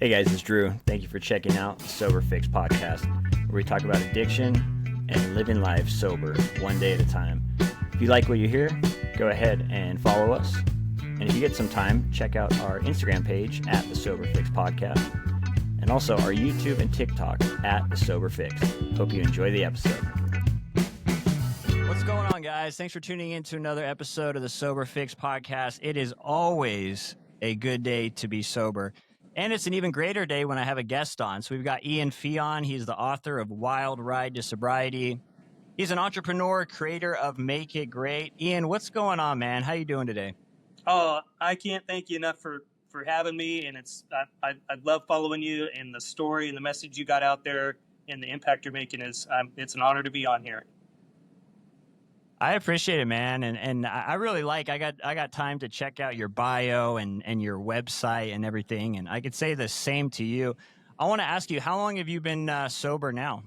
Hey guys, it's Drew. Thank you for checking out the Sober Fix podcast, where we talk about addiction and living life sober, one day at a time. If you like what you hear, go ahead and follow us. And if you get some time, check out our Instagram page at the Sober Fix podcast, and also our YouTube and TikTok at the Sober Fix. Hope you enjoy the episode. What's going on, guys? Thanks for tuning in to another episode of the Sober Fix podcast. It is always a good day to be sober. And it's an even greater day when I have a guest on. So we've got Ian Fee on. He's the author of Wild Ride to Sobriety. He's an entrepreneur, creator of Make It Great. Ian, what's going on, man? How you doing today? Oh, I can't thank you enough for having me. And I love following you and the story and the message you got out there and the impact you're making. It's an honor to be on here. I appreciate it, man. And I really I got time to check out your bio and your website and everything. And I could say the same to you. I want to ask you, how long have you been sober now?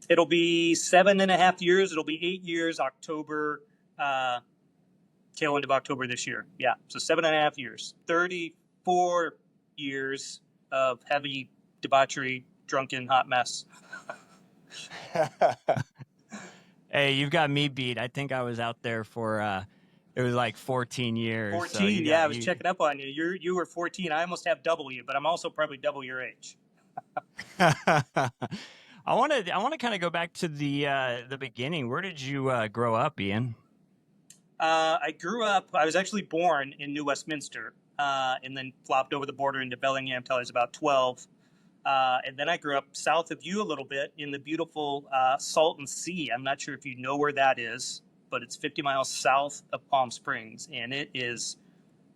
It'll be 7.5 years. It'll be 8 years, October, tail end of October this year. Yeah. So 7.5 years, 34 years of heavy debauchery, drunken, hot mess. Hey, you've got me beat. I think I was out there for, it was like 14 years. 14, yeah, I was checking up on you. You were 14. I almost have double you, but I'm also probably double your age. I want to kind of go back to the beginning. Where did you grow up, Ian? I was actually born in New Westminster, and then flopped over the border into Bellingham until I was about 12. And then I grew up south of you a little bit in the beautiful Salton Sea. I'm not sure if you know where that is, but it's 50 miles south of Palm Springs. And it is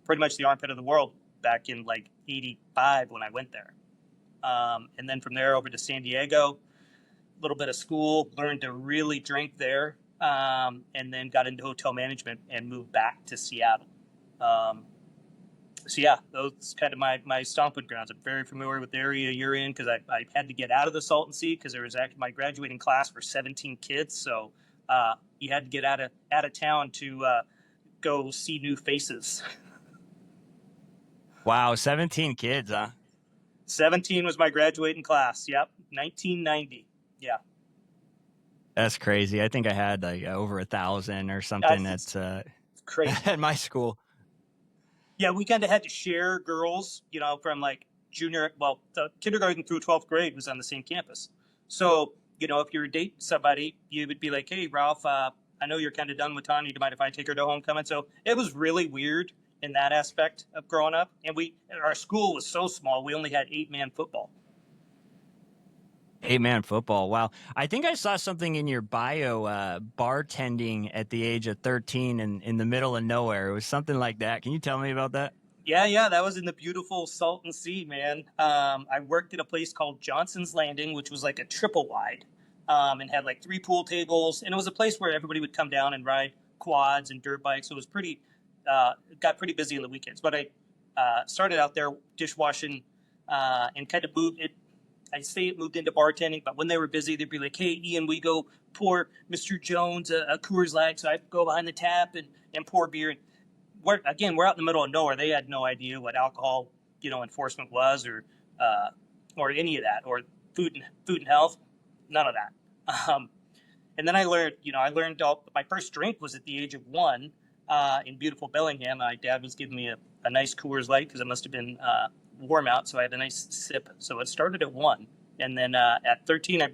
pretty much the armpit of the world back in like 85 when I went there. And then from there over to San Diego, a little bit of school, learned to really drink there, and then got into hotel management and moved back to Seattle. So yeah, those kind of my stomping grounds. I'm very familiar with the area you're in because I had to get out of the Salton Sea because there was actually my graduating class for 17 kids. So you had to get out of town to go see new faces. Wow, 17 kids, huh? 17 was my graduating class. Yep, 1990. Yeah. That's crazy. I think I had like over 1,000 or something. That's crazy at my school. Yeah, we kind of had to share girls, from like the kindergarten through 12th grade was on the same campus. So, if you were dating somebody, you would be like, hey, Ralph, I know you're kind of done with Tanya. Do you mind if I take her to homecoming? So it was really weird in that aspect of growing up. And our school was so small, we only had 8-man football. 8-man football. Wow. I think I saw something in your bio, bartending at the age of 13 in the middle of nowhere. It was something like that. Can you tell me about that? Yeah. That was in the beautiful Salton Sea, man. I worked at a place called Johnson's Landing, which was like a triple wide, and had like 3 pool tables. And it was a place where everybody would come down and ride quads and dirt bikes. So it was it got pretty busy on the weekends. But I started out there dishwashing and kind of moved it. I'd say it moved into bartending, but when they were busy, they'd be like, hey, Ian, we go pour Mr. Jones a Coors Light. So I'd go behind the tap and pour beer. And we're out in the middle of nowhere. They had no idea what alcohol, enforcement was or any of that, or food and health, none of that. And then I learned my first drink was at the age of 1 in beautiful Bellingham. My dad was giving me a nice Coors Light because it must have been warm out, so I had a nice sip. So it started at 1, and then at 13 I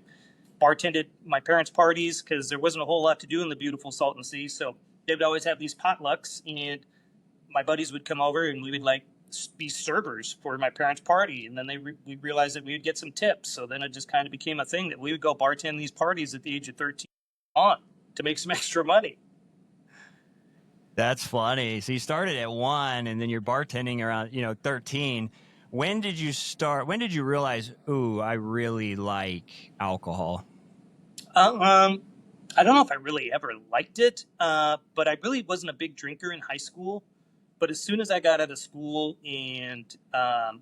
bartended my parents' parties because there wasn't a whole lot to do in the beautiful Salton Sea. So they would always have these potlucks, and my buddies would come over and we would like be servers for my parents' party. And then we realized that we would get some tips. So then it just kind of became a thing that we would go bartend these parties at the age of 13 to make some extra money. That's funny. So you started at 1 and then you're bartending around, 13. When did you realize, ooh, I really like alcohol? I don't know if I really ever liked it, but I really wasn't a big drinker in high school. But as soon as I got out of school and got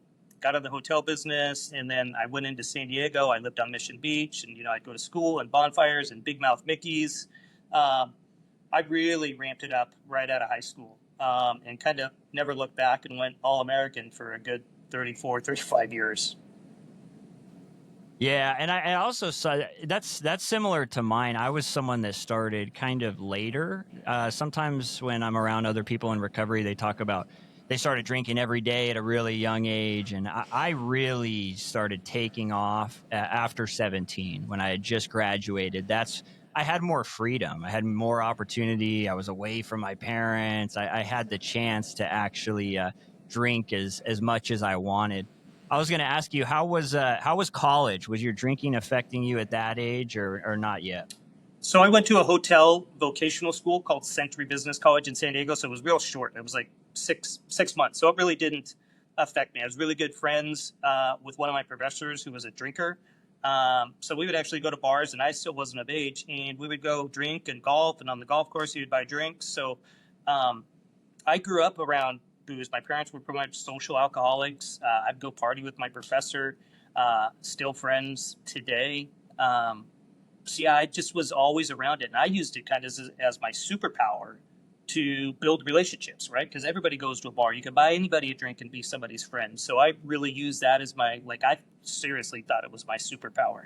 out of the hotel business, and then I went into San Diego, I lived on Mission Beach, and I'd go to school and bonfires and Big Mouth Mickey's. I really ramped it up right out of high school, and kind of never looked back and went All-American for a good 34, 35 years. Yeah, and I also saw that's similar to mine. I was someone that started kind of later. Sometimes when I'm around other people in recovery, they talk about they started drinking every day at a really young age, and I really started taking off after 17 when I had just graduated. I had more freedom, I had more opportunity. I was away from my parents. I had the chance to actually drink as much as I wanted. I was going to ask you, how was college? Was your drinking affecting you at that age, or not yet? So I went to a hotel vocational school called Century Business College in San Diego. So it was real short. It was like six months. So it really didn't affect me. I was really good friends with one of my professors who was a drinker. So we would actually go to bars, and I still wasn't of age, and we would go drink and golf. And on the golf course, he would buy drinks. So um, I grew up around booze. My parents were pretty much social alcoholics. I'd go party with my professor. Still friends today. So yeah, I just was always around it, and I used it kind of as my superpower to build relationships, right? Because everybody goes to a bar. You can buy anybody a drink and be somebody's friend. So I really used that as my, like, I seriously thought it was my superpower.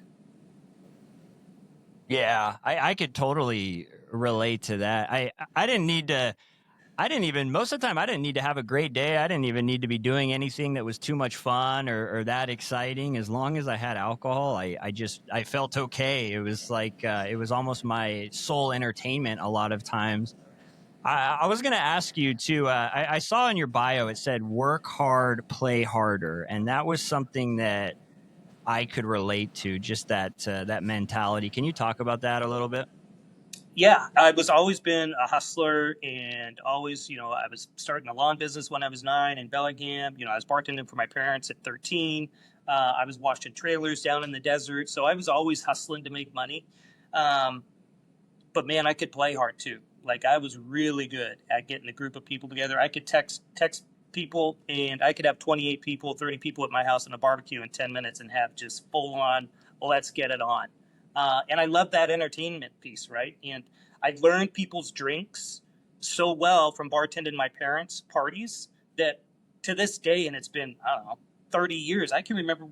Yeah, I could totally relate to that. I didn't need to. I didn't even most of the time I didn't need to have a great day. I didn't even need to be doing anything that was too much fun or that exciting. As long as I had alcohol, I felt okay. It was like it was almost my sole entertainment a lot of times. I was going to ask you too. I saw in your bio it said work hard, play harder, and that was something that I could relate to. Just that mentality. Can you talk about that a little bit? Yeah, I was always been a hustler, and always, I was starting a lawn business when I was 9 in Bellingham. I was bartending for my parents at 13. I was washing trailers down in the desert. So I was always hustling to make money. Um, but man, I could play hard too. Like, I was really good at getting a group of people together. I could text people, and I could have 28 people, 30 people at my house in a barbecue in 10 minutes and have just full on, let's get it on. And I love that entertainment piece, right? And I learned people's drinks so well from bartending my parents' parties that to this day, and it's been, I don't know, 30 years, I can remember,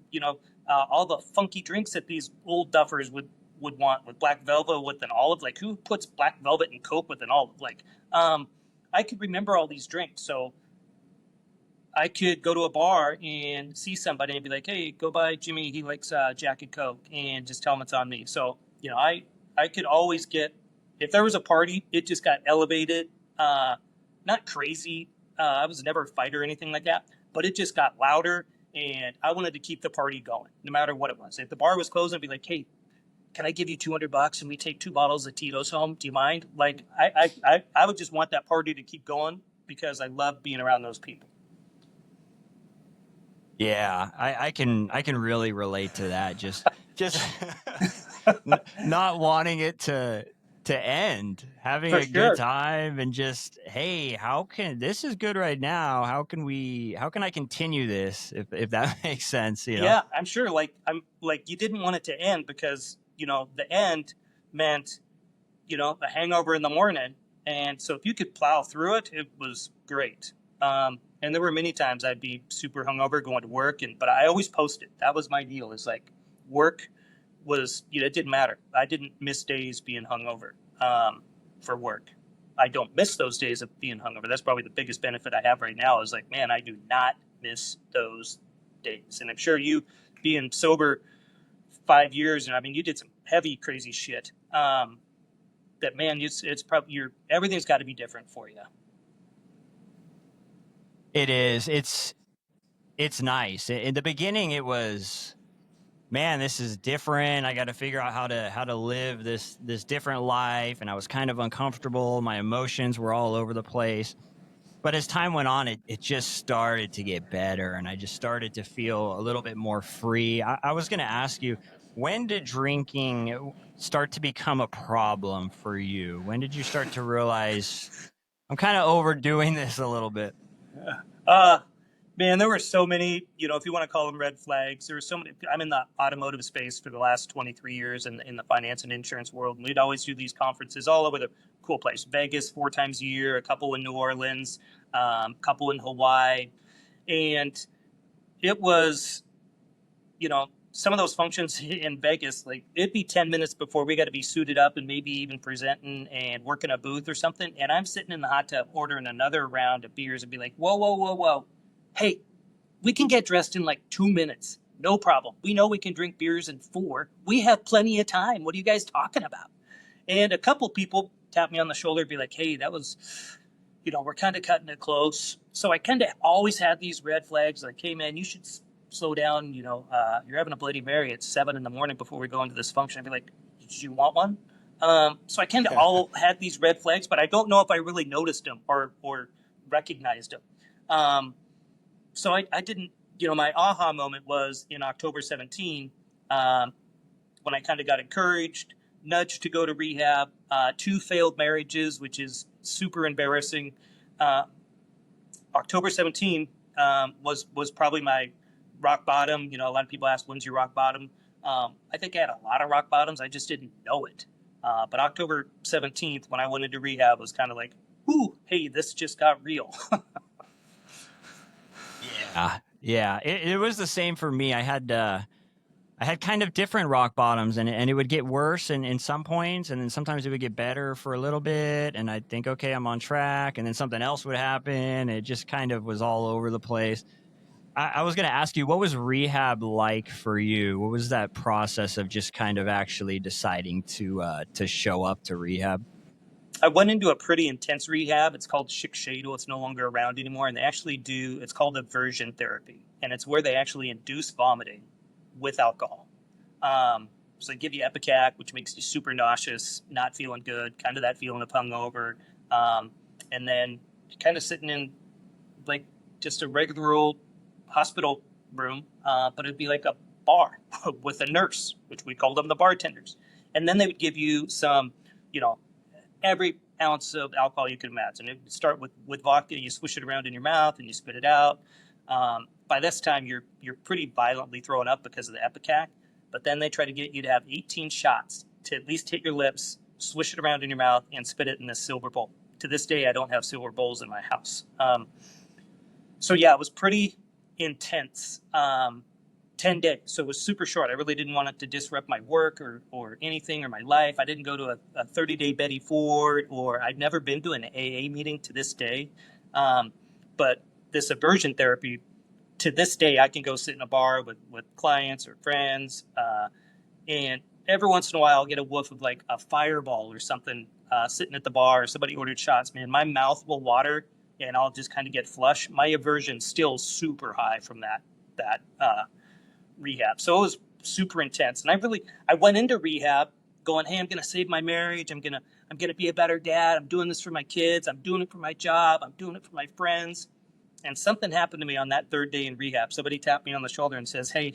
all the funky drinks that these old duffers would want, with black velvet with an olive. Like, who puts black velvet and Coke with an olive? Like, I could remember all these drinks. So I could go to a bar and see somebody and be like, "Hey, go by Jimmy. He likes Jack and Coke," and just tell him it's on me. So I could always get, if there was a party, it just got elevated. Not crazy. I was never a fighter or anything like that, but it just got louder, and I wanted to keep the party going, no matter what it was. If the bar was closing, I'd be like, "Hey, can I give you $200 and we take 2 bottles of Tito's home? Do you mind?" Like, I would just want that party to keep going because I love being around those people. Yeah, I can really relate to that. Just not wanting it to end, having For a good sure. time, and just, hey, how can this is good right now? How can I continue this if that makes sense, you know? Yeah, I'm sure. Like, I'm like, you didn't want it to end because the end meant a hangover in the morning, and so if you could plow through it, it was great. And there were many times I'd be super hungover going to work, but I always posted. That was my deal. Is like, work was, it didn't matter. I didn't miss days being hungover for work. I don't miss those days of being hungover. That's probably the biggest benefit I have right now. Is like, man, I do not miss those days. And I'm sure you, being sober 5 years, and I mean, you did some heavy, crazy shit. That, man, it's probably everything's got to be different for you. It is. It's nice. In the beginning it was, man, this is different. I got to figure out how to live this different life, and I was kind of uncomfortable. My emotions were all over the place. But as time went on, it just started to get better, and I just started to feel a little bit more free. I was going to ask you, when did drinking start to become a problem for you? When did you start to realize I'm kind of overdoing this a little bit? Uh, Man, there were so many, if you want to call them red flags, there were so many. I'm in the automotive space for the last 23 years in the finance and insurance world. And we'd always do these conferences all over the cool place. Vegas 4 times a year, a couple in New Orleans, a couple in Hawaii. And it was, some of those functions in Vegas, like it'd be 10 minutes before we got to be suited up and maybe even presenting and working a booth or something. And I'm sitting in the hot tub ordering another round of beers and be like, whoa, whoa, whoa, whoa. Hey, we can get dressed in like 2 minutes. No problem. We know we can drink beers in 4. We have plenty of time. What are you guys talking about? And a couple people tap me on the shoulder and be like, hey, that was, we're kind of cutting it close. So I kind of always had these red flags like, hey, man, you should slow down. You're having a Bloody Mary at 7 a.m. before we go into this function. I'd be like, did you want one? So I kind of all had these red flags, but I don't know if I really noticed them or recognized them. So I didn't, my aha moment was in October 17, when I kind of got encouraged, nudged to go to rehab, 2 failed marriages, which is super embarrassing. October 17 was probably my rock bottom. A lot of people ask, when's your rock bottom? I think I had a lot of rock bottoms. I just didn't know it. But October 17th, when I went into rehab, was kind of like, ooh, hey, this just got real. Yeah. It was the same for me. I had kind of different rock bottoms, and it would get worse in some points, and then sometimes it would get better for a little bit, and I'd think, okay, I'm on track, and then something else would happen. It just kind of was all over the place. I was going to ask you, what was rehab like for you? What was that process of just kind of actually deciding to show up to rehab? I went into a pretty intense rehab. It's called Shadle. It's no longer around anymore. And they actually it's called aversion therapy. And it's where they actually induce vomiting with alcohol. So they give you Epicac, which makes you super nauseous, not feeling good, kind of that feeling of hungover. And then kind of sitting in like just a regular old hospital room, but it'd be like a bar with a nurse, which we called them the bartenders. And then they would give you some, every ounce of alcohol you could imagine. It would start with vodka. You swish it around in your mouth and you spit it out. By this time, you're pretty violently throwing up because of the Epicac. But then they try to get you to have 18 shots to at least hit your lips, swish it around in your mouth, and spit it in this silver bowl. To this day, I don't have silver bowls in my house. So yeah, it was pretty intense. 10 days. So it was super short. I really didn't want it to disrupt my work or anything or my life. I didn't go to a 30-day Betty Ford, or I'd never been to an AA meeting to this day. But this aversion therapy, to this day, I can go sit in a bar with clients or friends. And every once in a while, I'll get a whiff of like a Fireball or something sitting at the bar, or somebody ordered shots. Man, my mouth will water and I'll just kind of get flush. My aversion's still super high from that rehab. So it was super intense. And I went into rehab going, hey, I'm going to save my marriage. I'm going to be a better dad. I'm doing this for my kids. I'm doing it for my job. I'm doing it for my friends. And something happened to me on that 3rd day in rehab. Somebody tapped me on the shoulder and says, hey,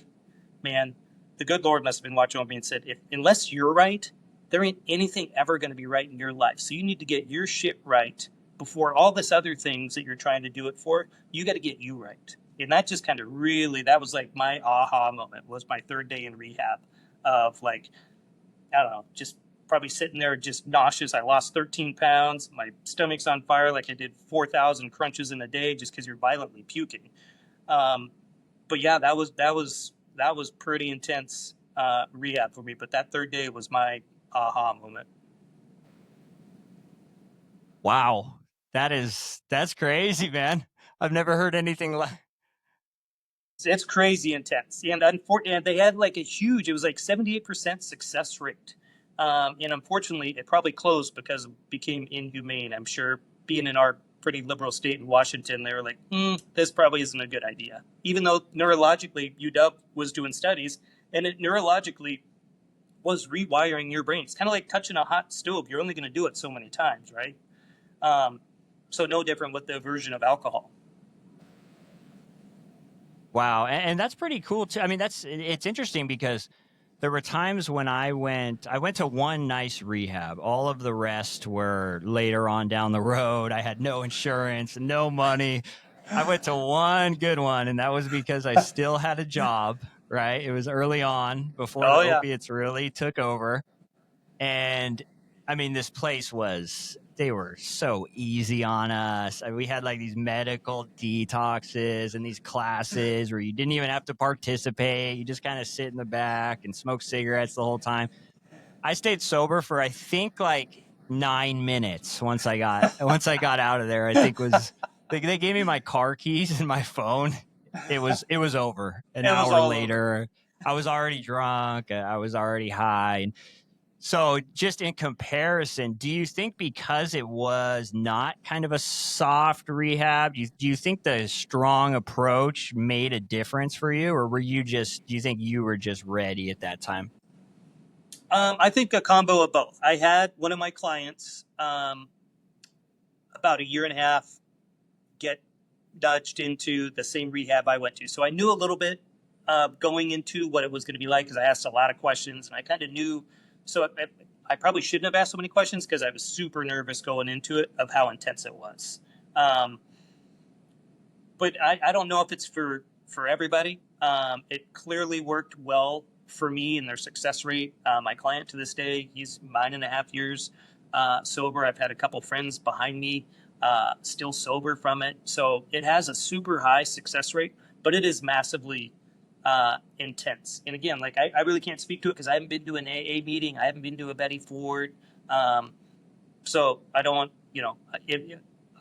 man, the good Lord must have been watching over me and said, unless you're right, there ain't anything ever going to be right in your life. So you need to get your shit right before all this other things that you're trying to do it for. You got to get you right. And that just kind of that was like my aha moment, was my 3rd day in rehab of like, I don't know, just probably sitting there just nauseous. I lost 13 pounds. My stomach's on fire. Like I did 4,000 crunches in a day just because you're violently puking. But yeah, that was pretty intense rehab for me. But that 3rd day was my aha moment. Wow. That's crazy, man. I've never heard anything like. It's crazy intense. And they had like it was like 78% success rate. And unfortunately, it probably closed because it became inhumane. I'm sure, being in our pretty liberal state in Washington, they were like, this probably isn't a good idea. Even though neurologically, UW was doing studies, and it neurologically was rewiring your brain. It's kind of like touching a hot stove. You're only going to do it so many times, right? So no different with the aversion of alcohol. Wow. And that's pretty cool too. I mean, it's interesting because there were times when I went to one nice rehab. All of the rest were later on down the road. I had no insurance, no money. I went to one good one, and that was because I still had a job, right? It was early on before the opiates really took over. And I mean, this place was they were so easy on us. We had like these medical detoxes and these classes where you didn't even have to participate. You just kind of sit in the back and smoke cigarettes the whole time. I stayed sober for I think like 9 minutes once I got out of there. I think they gave me my car keys and my phone. It was over. An It was hour all over. later, I was already drunk. I was already high. And so just in comparison, do you think because it was not kind of a soft rehab, do you think the strong approach made a difference for you, or do you think you were just ready at that time? I think a combo of both. I had one of my clients about a year and a half get nudged into the same rehab I went to. So I knew a little bit going into what it was going to be like because I asked a lot of questions and I kind of knew. So I probably shouldn't have asked so many questions because I was super nervous going into it of how intense it was. But I don't know if it's for everybody. It clearly worked well for me and their success rate. My client to this day, he's 9.5 years sober. I've had a couple friends behind me still sober from it. So it has a super high success rate, but it is massively intense. And again, like I really can't speak to it because I haven't been to an AA meeting. I haven't been to a Betty Ford. So I don't want,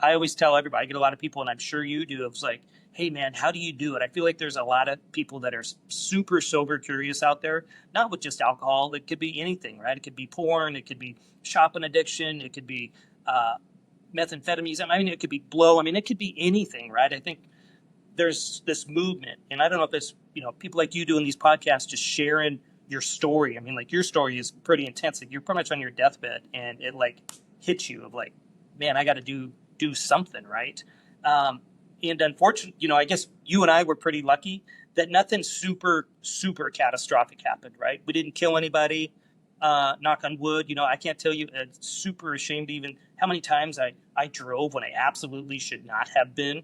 I always tell everybody, I get a lot of people, and I'm sure you do, it's like, hey man, how do you do it? I feel like there's a lot of people that are super sober curious out there, not with just alcohol. It could be anything, right? It could be porn. It could be shopping addiction. It could be methamphetamines. I mean, it could be blow. I mean, it could be anything, right? I think there's this movement, and I don't know if it's, people like you doing these podcasts, just sharing your story. I mean, like your story is pretty intense. Like you're pretty much on your deathbed and it like hits you of like, man, I got to do something, right? And unfortunately, I guess you and I were pretty lucky that nothing super, super catastrophic happened, right? We didn't kill anybody, knock on wood. I can't tell you, super ashamed even how many times I drove when I absolutely should not have been,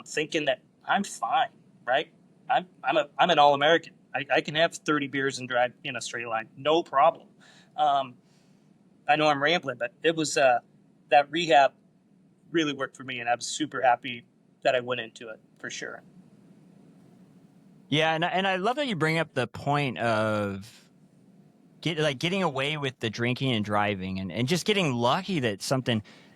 thinking that I'm fine, right? I'm an All-American. I can have 30 beers and drive in a straight line, no problem. I know I'm rambling, but it was that rehab really worked for me, and I was super happy that I went into it for sure. Yeah, and I love that you bring up the point of getting away with the drinking and driving and just getting lucky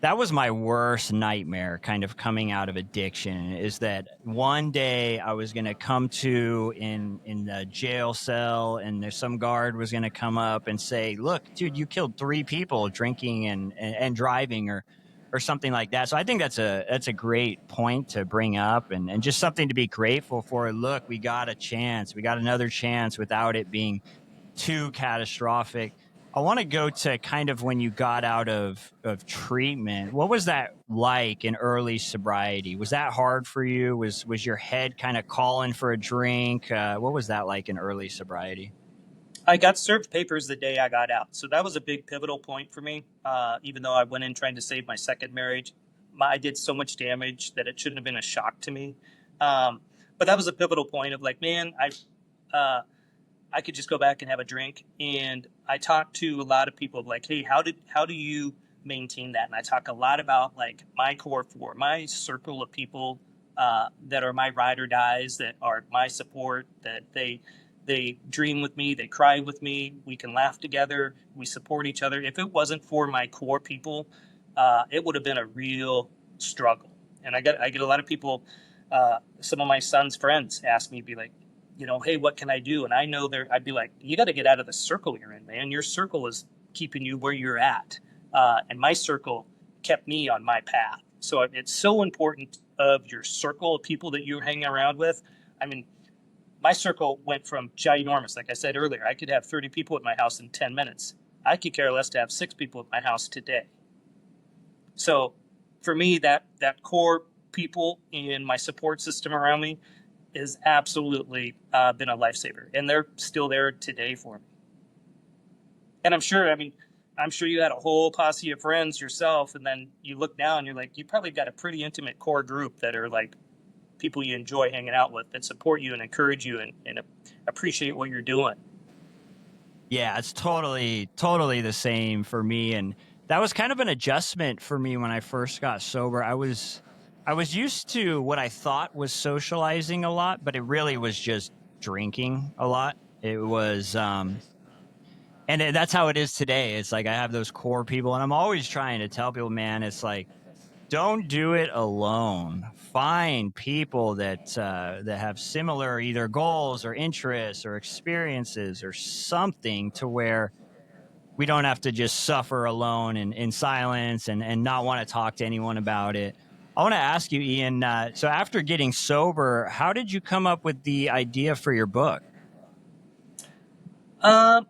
that was my worst nightmare kind of coming out of addiction, is that one day I was going to come to in the jail cell and there's some guard was going to come up and say, look, dude, you killed 3 people drinking and driving or something like that. So I think that's a great point to bring up and just something to be grateful for. Look, we got another chance without it being too catastrophic. I want to go to kind of when you got out of treatment. What was that like in early sobriety? Was that hard for you? Was your head kind of calling for a drink? What was that like in early sobriety? I got served papers the day I got out. So that was a big pivotal point for me. Even though I went in trying to save my second marriage, I did so much damage that it shouldn't have been a shock to me. But that was a pivotal point of like, man, I could just go back and have a drink. And I talked to a lot of people of like, hey, how do you maintain that? And I talk a lot about like my core 4, my circle of people that are my ride or dies, that are my support, that they dream with me, they cry with me, we can laugh together, we support each other. If it wasn't for my core people, it would have been a real struggle. And I get a lot of people, some of my son's friends ask me, be like, hey, what can I do? And I know I'd be like, you got to get out of the circle you're in, man. Your circle is keeping you where you're at. And my circle kept me on my path. So it's so important of your circle of people that you hang around with. I mean, my circle went from ginormous. Like I said earlier, I could have 30 people at my house in 10 minutes. I could care less to have 6 people at my house today. So for me, that core people in my support system around me is absolutely been a lifesaver. And they're still there today for me. And I'm sure you had a whole posse of friends yourself. And then you look now and you're like, you probably got a pretty intimate core group that are like people you enjoy hanging out with, that support you and encourage you and appreciate what you're doing. Yeah, it's totally the same for me. And That was kind of an adjustment for me when I first got sober. I was used to what I thought was socializing a lot, but it really was just drinking a lot. It was and that's how it is today. It's like I have those core people, and I'm always trying to tell people, man, it's like don't do it alone. Find people that have similar either goals or interests or experiences or something to where we don't have to just suffer alone in silence and not want to talk to anyone about it. I want to ask you, Ian. So after getting sober, how did you come up with the idea for your book? Um,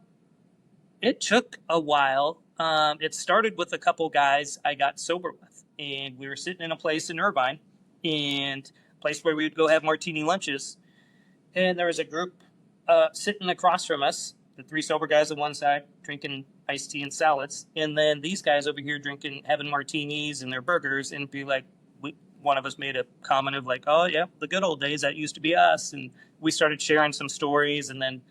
it took a while. It started with a couple guys I got sober with, and we were sitting in a place in Irvine, and a place where we would go have martini lunches. And there was a group sitting across from us, the three sober guys on one side drinking iced tea and salads, and then these guys over here drinking, having martinis and their burgers, and be like, one of us made a comment of like, "Oh yeah, the good old days, that used to be us," and we started sharing some stories, and then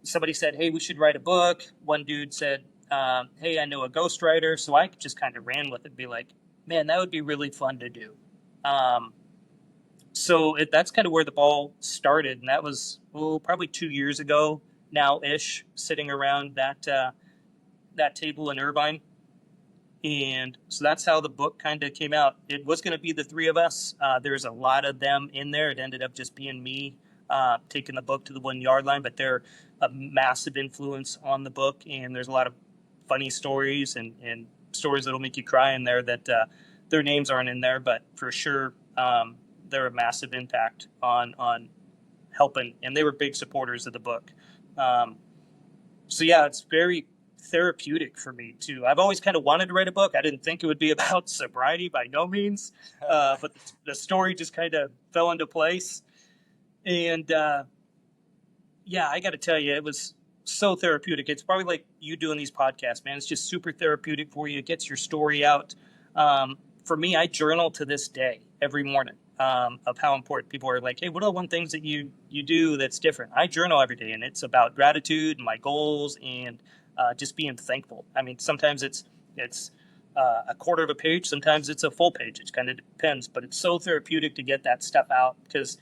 somebody said, "Hey, we should write a book." One dude said, "Hey, I know a ghostwriter," so I just kind of ran with it, be like, "Man, that would be really fun to do." Um, that's kind of where the ball started, and that was probably 2 years ago now ish, sitting around that table in Irvine, and so that's how the book kind of came out. It was going to be the three of us. There's a lot of them in there. It ended up just being me taking the book to the 1 yard line, but they're a massive influence on the book, and there's a lot of funny stories and stories that'll make you cry in there that their names aren't in there, but for sure they're a massive impact on helping, and they were big supporters of the book. Um, so yeah, it's very therapeutic for me too. I've always kind of wanted to write a book. I didn't think it would be about sobriety by no means, but the story just kind of fell into place. And yeah, I got to tell you, it was so therapeutic. It's probably like you doing these podcasts, man. It's just super therapeutic for you. It gets your story out. For me, I journal to this day every morning of how important people are. Like, hey, what are the one things that you do that's different? I journal every day, and it's about gratitude and my goals and just being thankful. I mean, sometimes it's a quarter of a page, sometimes it's a full page. It kind of depends, but it's so therapeutic to get that stuff out because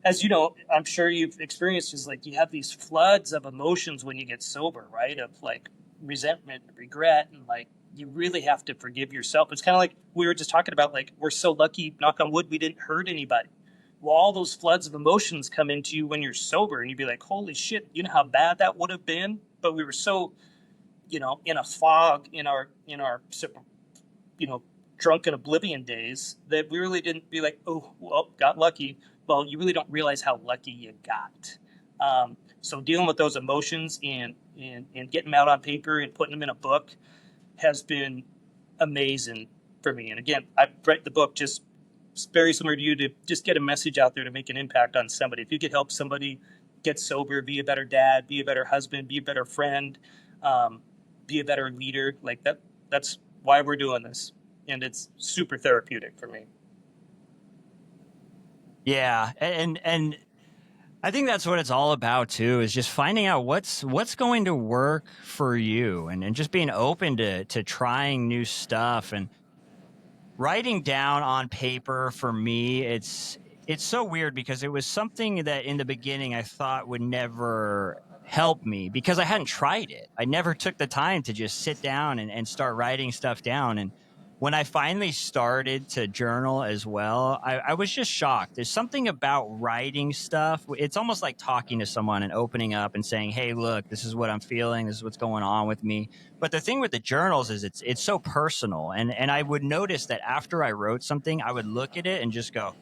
as you know, I'm sure you've experienced is like you have these floods of emotions when you get sober, right? Of like resentment, regret, and like you really have to forgive yourself. It's kind of like we were just talking about, like we're so lucky, knock on wood, we didn't hurt anybody. Well, all those floods of emotions come into you when you're sober, and you'd be like, holy shit, you know how bad that would have been? But we were so, in a fog in our you know, drunken oblivion days that we really didn't be like, oh, well, got lucky. Well, you really don't realize how lucky you got. So dealing with those emotions and getting them out on paper and putting them in a book has been amazing for me. And again, I write the book just very similar to you to just get a message out there to make an impact on somebody. If you could help somebody get sober, be a better dad, be a better husband, be a better friend, be a better leader, like that's why we're doing this. And it's super therapeutic for me. Yeah, and I think that's what it's all about too, is just finding out what's going to work for you and just being open to trying new stuff and writing down on paper for me. It's so weird because it was something that in the beginning I thought would never help me because I hadn't tried it. I never took the time to just sit down and start writing stuff down. And when I finally started to journal as well, I was just shocked. There's something about writing stuff. It's almost like talking to someone and opening up and saying, hey, look, this is what I'm feeling. This is what's going on with me. But the thing with the journals is it's so personal. And I would notice that after I wrote something, I would look at it and just go,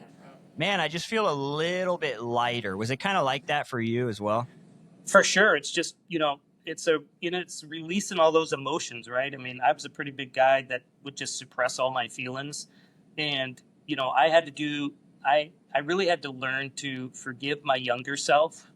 man, I just feel a little bit lighter. Was it kind of like that for you as well? For sure. It's just, it's releasing all those emotions, right? I mean, I was a pretty big guy that would just suppress all my feelings. And, I really had to learn to forgive my younger self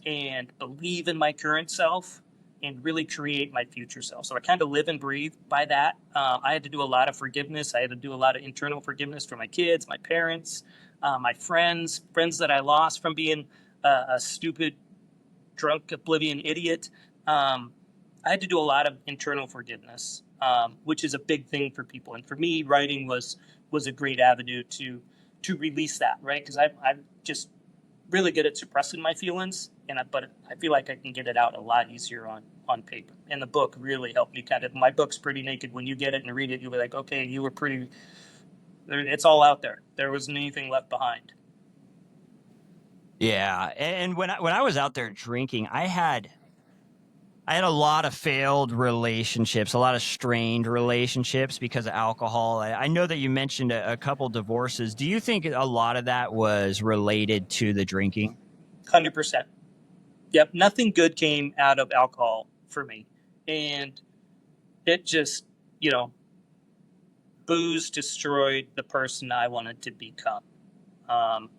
and believe in my current self and really create my future self. So I kind of live and breathe by that. I had to do a lot of forgiveness. I had to do a lot of internal forgiveness for my kids, my parents, my friends that I lost from being a stupid, drunk, oblivion idiot. I had to do a lot of internal forgiveness, which is a big thing for people. And for me, writing was a great avenue to release that, right? Because I'm just really good at suppressing my feelings, but I feel like I can get it out a lot easier on paper. And the book really helped me kind of. My book's pretty naked. When you get it and read it, you'll be like, okay, you were pretty. It's all out there. There wasn't anything left behind. Yeah, and when I was out there drinking, I had a lot of failed relationships, a lot of strained relationships because of alcohol. I know that you mentioned a couple divorces. Do you think a lot of that was related to the drinking? 100%. Yep. Nothing good came out of alcohol for me, and it just, you know, booze destroyed the person I wanted to become.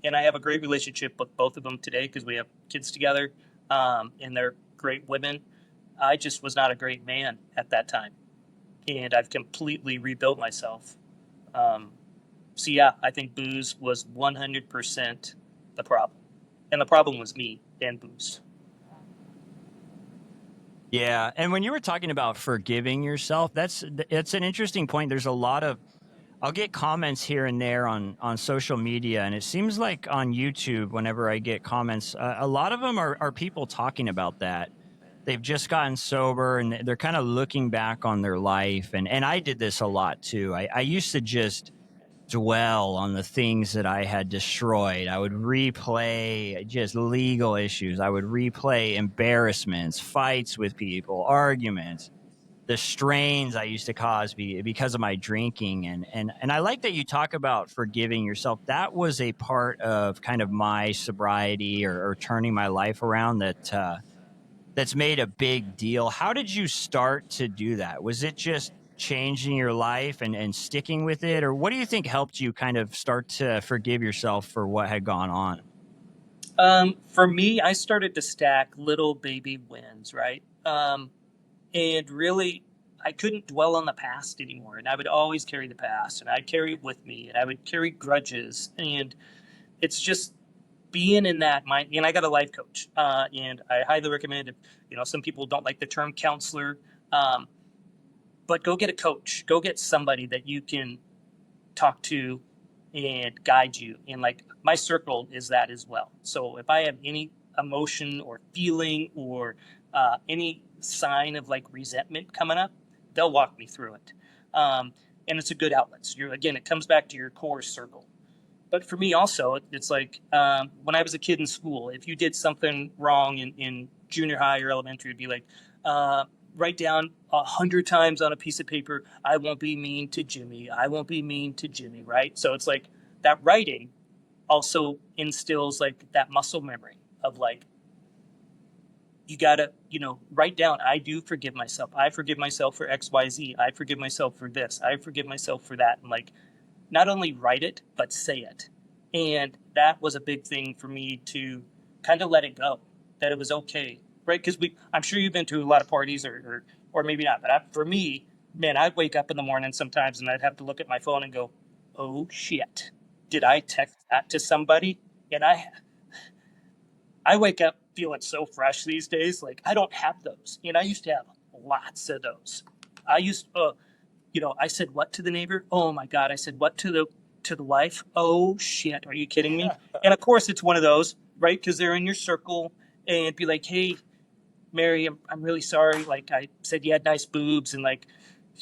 And I have a great relationship with both of them today because we have kids together, and they're great women. I just was not a great man at that time, and I've completely rebuilt myself. Um, so yeah, I think booze was 100% the problem, and the problem was me and booze. Yeah, and when you were talking about forgiving yourself, it's an interesting point. There's a lot of I'll get comments here and there on social media, and it seems like on YouTube, whenever I get comments, a lot of them are people talking about that. They've just gotten sober and they're kind of looking back on their life, and I did this a lot too. I used to just dwell on the things that I had destroyed. I would replay just legal issues. I would replay embarrassments, fights with people, arguments, the strains I used to cause because of my drinking. And I like that you talk about forgiving yourself. That was a part of kind of my sobriety or turning my life around that's made a big deal. How did you start to do that? Was it just changing your life and sticking with it? Or what do you think helped you kind of start to forgive yourself for what had gone on? For me, I started to stack little baby wins, right? And really, I couldn't dwell on the past anymore. And I would always carry the past, and I'd carry it with me, and I would carry grudges. And it's just being in that mind. And I got a life coach, and I highly recommend it. Some people don't like the term counselor, um, but go get a coach. Go get somebody that you can talk to and guide you. And like my circle is that as well. So if I have any emotion or feeling or any sign of like resentment coming up, they'll walk me through it. And it's a good outlet. So again, it comes back to your core circle. But for me also, it's like when I was a kid in school, if you did something wrong in junior high or elementary, it'd be like, uh, write down 100 times on a piece of paper, I won't be mean to Jimmy. I won't be mean to Jimmy, right? So it's like that writing also instills like that muscle memory of like, you gotta, write down, I do forgive myself. I forgive myself for XYZ. I forgive myself for this. I forgive myself for that. And like, not only write it, but say it. And that was a big thing for me to kind of let it go, that it was okay, right? Because I'm sure you've been to a lot of parties or maybe not, but for me, man, I'd wake up in the morning sometimes and I'd have to look at my phone and go, oh shit, did I text that to somebody? And I wake up feeling so fresh these days. Like I don't have those. And I used to have lots of those. I used, I said what to the neighbor? Oh my God. I said what to the wife? Oh shit. Are you kidding me? And of course it's one of those, right? Because they're in your circle and be like, hey, Mary, I'm really sorry. Like I said, you had nice boobs and like,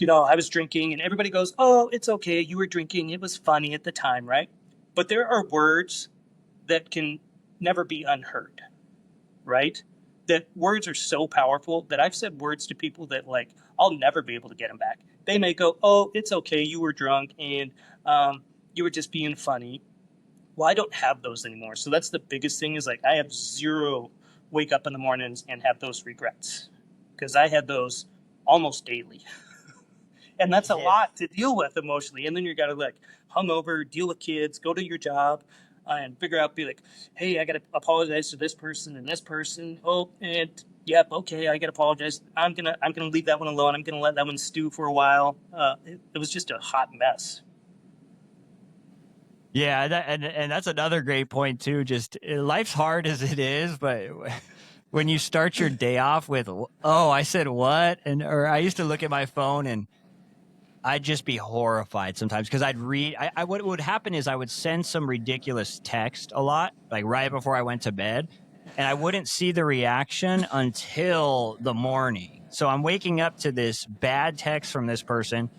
I was drinking and everybody goes, oh, it's okay. You were drinking. It was funny at the time, right? But there are words that can never be unheard, right? That words are so powerful that I've said words to people that like I'll never be able to get them back. They may go, "Oh, it's okay. You were drunk and you were just being funny." Well, I don't have those anymore. So that's the biggest thing is like I have zero wake up in the mornings and have those regrets because I had those almost daily. And that's a Yeah. lot to deal with emotionally. And then you got to like hungover, deal with kids, go to your job, and figure out, be like, hey, I got to apologize to this person and this person. Oh, and yep, okay, I got to apologize. I'm gonna leave that one alone. I'm gonna let that one stew for a while. It was just a hot mess. Yeah, and that's another great point too. Just life's hard as it is, but when you start your day off with, oh, I said what? Or I used to look at my phone and I'd just be horrified sometimes because I'd read. What would happen is I would send some ridiculous text a lot, like right before I went to bed, and I wouldn't see the reaction until the morning. So I'm waking up to this bad text from this person.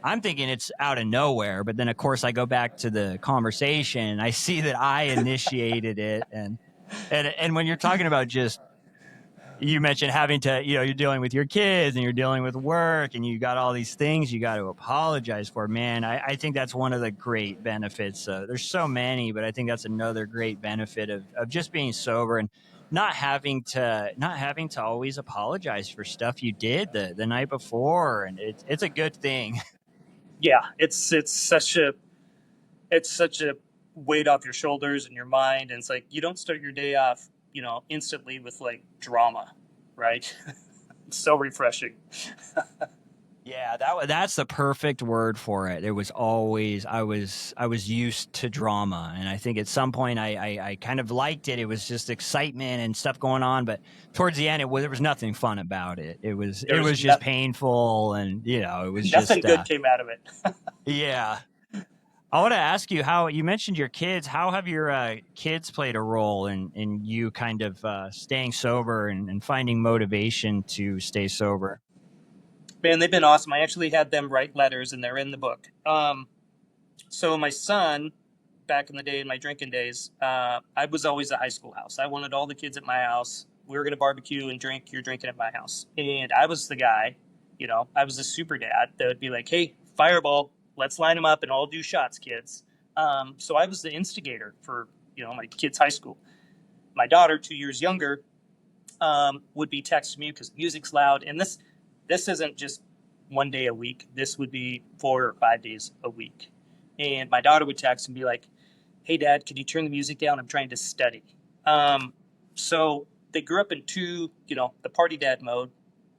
I'm thinking it's out of nowhere, but then of course I go back to the conversation and I see that I initiated it, and when you're talking about just, you mentioned having to, you're dealing with your kids and you're dealing with work and you got all these things you got to apologize for. Man, I think that's one of the great benefits. There's so many, but I think that's another great benefit of just being sober and not having to always apologize for stuff you did the night before. And it's a good thing. Yeah, it's such a weight off your shoulders and your mind, and it's like you don't start your day off, instantly with like drama, right? It's so refreshing. Yeah, that's the perfect word for it. It was always I was used to drama, and I think at some point I kind of liked it. It was just excitement and stuff going on, but towards the end there was nothing fun about it. It was There it was was just painful, and it was nothing just good came out of it. yeah. I want to ask you, how you mentioned your kids. How have your kids played a role in you kind of staying sober and finding motivation to stay sober? Man, they've been awesome. I actually had them write letters, and they're in the book. So my son, back in the day, in my drinking days, I was always a high school house. I wanted all the kids at my house. We were going to barbecue and drink. You're drinking at my house. And I was the guy, I was a super dad that would be like, hey, fireball, let's line them up and all do shots, kids. So I was the instigator for, my kids' high school. My daughter, 2 years younger, would be texting me because music's loud. And this isn't just one day a week. This would be 4 or 5 days a week. And my daughter would text and be like, hey, Dad, can you turn the music down? I'm trying to study. So they grew up in the party dad mode.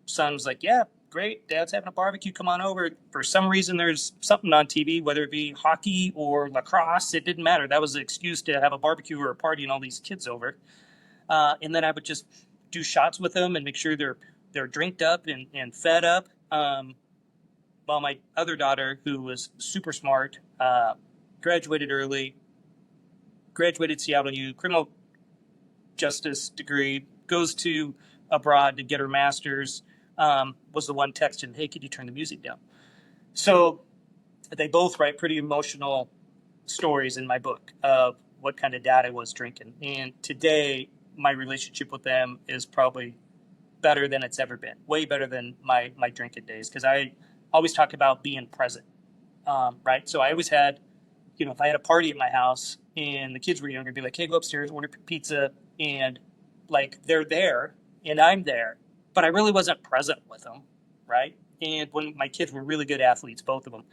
Son was like, yeah, great. Dad's having a barbecue. Come on over. For some reason, there's something on TV, whether it be hockey or lacrosse. It didn't matter. That was the excuse to have a barbecue or a party and all these kids over. And then I would just do shots with them and make sure they're drinked up and fed up. While my other daughter, who was super smart, graduated early, graduated Seattle U, criminal justice degree, goes to abroad to get her master's, was the one texting, hey, could you turn the music down? So they both write pretty emotional stories in my book of what kind of dad I was drinking. And today, my relationship with them is probably better than it's ever been, way better than my drinking days, because I always talk about being present, right? So I always had, if I had a party at my house and the kids were younger, I'd be like, hey, go upstairs, order pizza, and like they're there and I'm there, but I really wasn't present with them, right? And when my kids were really good athletes, both of them,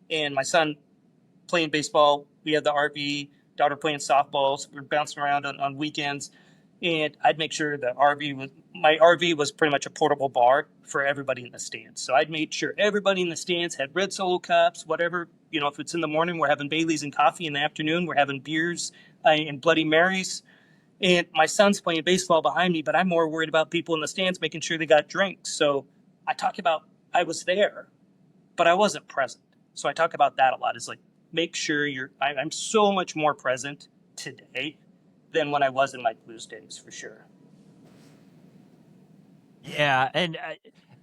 and my son playing baseball, we had the RV, daughter playing softball, so we were bouncing around on weekends. And I'd make sure my RV was pretty much a portable bar for everybody in the stands. So I'd make sure everybody in the stands had red Solo cups, whatever, if it's in the morning, we're having Baileys and coffee. In the afternoon, we're having beers and Bloody Marys. And my son's playing baseball behind me, but I'm more worried about people in the stands making sure they got drinks. So I talk about I was there, but I wasn't present. So I talk about that a lot. It's like, make sure I'm so much more present today than when I was in my blues days, for sure. Yeah, and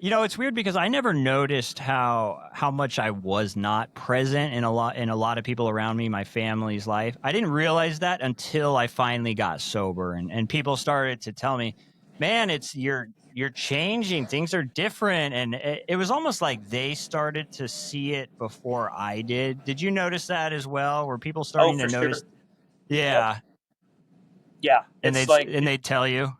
it's weird because I never noticed how much I was not present in a lot of people around me, my family's life. I didn't realize that until I finally got sober, and people started to tell me, "Man, you're changing. Things are different." And it was almost like they started to see it before I did. Did you notice that as well? Were people Oh, starting to for sure. notice? Yep. Yeah, Yeah. and It's they like, and they tell you.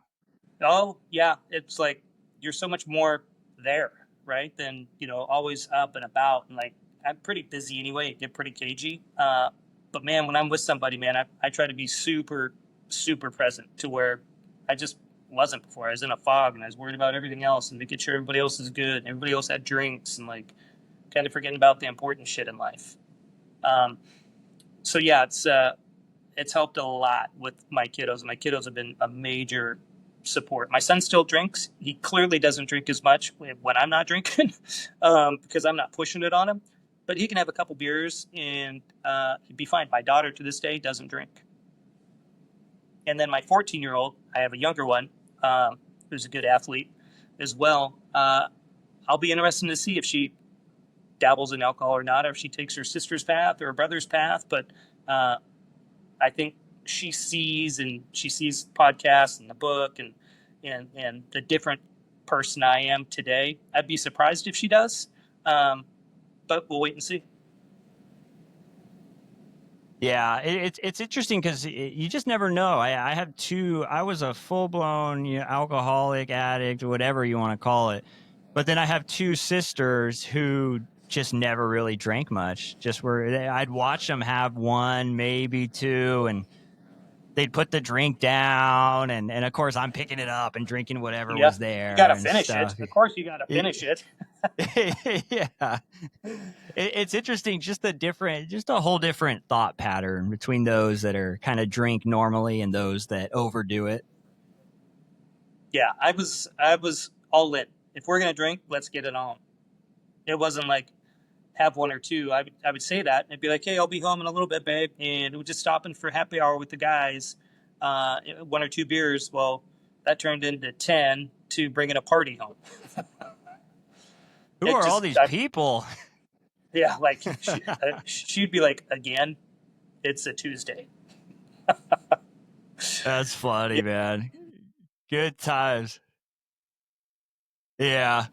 oh, yeah. It's like you're so much more there, right? Than, always up and about. And like, I'm pretty busy anyway, get pretty cagey. But man, when I'm with somebody, man, I try to be super, super present to where I just wasn't before. I was in a fog and I was worried about everything else and making sure everybody else is good. And everybody else had drinks and like kind of forgetting about the important shit in life. So yeah, it's helped a lot with my kiddos. My kiddos have been a major support. My son still drinks. He clearly doesn't drink as much when I'm not drinking because I'm not pushing it on him. But he can have a couple beers and he'd be fine. My daughter to this day doesn't drink. And then my 14-year-old, I have a younger one who's a good athlete as well. I'll be interested to see if she dabbles in alcohol or not, or if she takes her sister's path or her brother's path. But I think she sees podcasts and the book and the different person I am today. I'd be surprised if she does, but we'll wait and see. Yeah, it's interesting because you just never know. I have two. I was a full blown alcoholic addict, whatever you want to call it. But then I have two sisters who just never really drank much. Just I'd watch them have one, maybe two, and they'd put the drink down, and of course I'm picking it up and drinking whatever Yeah, was you there got to and finish it. stuff. Of course, you got to finish it. Yeah, it's interesting, just a whole different thought pattern between those that are kind of drink normally and those that overdo it. Yeah, I was all in. If we're gonna drink, let's get it on. It wasn't like have one or two. I would say that and it'd be like, hey, I'll be home in a little bit, babe, and it would just stop in for happy hour with the guys, one or two beers. Well, that turned into 10 to bringing a party home. Who are all these people? Yeah, like she'd be like, again, it's a Tuesday. That's funny, man. Good times. Yeah.